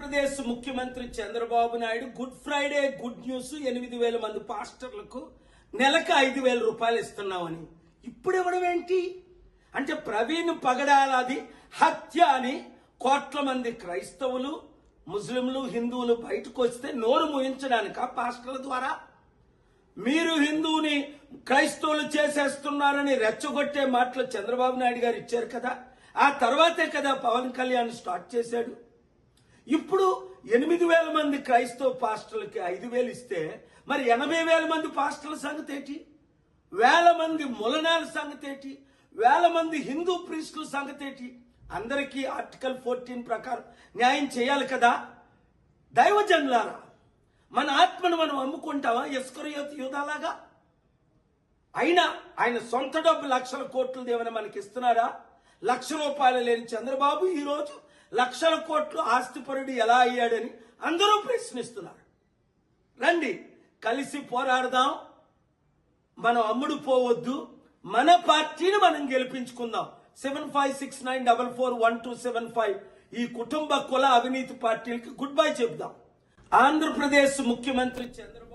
ఆంధ్రప్రదేశ్ ముఖ్యమంత్రి Chandrababu Naidu good Friday good news 8,000 మంది పాస్టర్లకు నెలకు 5,000 రూపాయలు ఇస్తున్నామని ఇప్పుడు ఇవ్వడం ఏంటి అంటే ప్రవీణ్ పగడాలది హత్య అని కోట్ల మంది క్రైస్తవులు ముస్లింలు హిందువులు బయటకు వస్తే నోరు మూయించడానికి పాస్టర్ల ద్వారా మీరు హిందువుని క్రైస్తవులు చేసేస్తున్నారని రెచ్చగొట్టే మాటలు చంద్రబాబు నాయుడు గారు ఇచ్చారు కదా. ఆ తర్వాతే కదా పవన్ కళ్యాణ్ స్టార్ట్ చేశాడు. ఇప్పుడు 8,000 మంది క్రైస్తవ పాస్టర్లకి 5,000 ఇస్తే మరి 80,000 మంది పాస్టర్ల సంగతి ఏంటి? 1,000 మంది ములనాల సంగతి ఏంటి? 1,000 మంది హిందూ ప్రీస్టుల సంగతి ఏంటి? అందరికీ ఆర్టికల్ 14 ప్రకారం న్యాయం చేయాలి కదా. దైవజనులారా, మన ఆత్మను మనం అమ్ముకుంటావా ఇస్కరియోతు యూదాలాగా? అయినా ఆయన సొంత డబ్బు లక్షల కోట్లు దేవని మనకి ఇస్తున్నారా? ₹1,00,000 లేని చంద్రబాబు ఈరోజు లక్షల కోట్లు ఆస్తిపరుడు ఎలా అయ్యాడని అందరూ ప్రశ్నిస్తున్నారు. రండి కలిసి పోరాడదాం. మనం అమ్ముడు పోవద్దు. మన పార్టీని మనం గెలిపించుకుందాం. 7569441275 ఈ కుటుంబ కుల అవినీతి పార్టీలకి గుడ్ బై చెప్దాం. ఆంధ్రప్రదేశ్ ముఖ్యమంత్రి చంద్రబాబు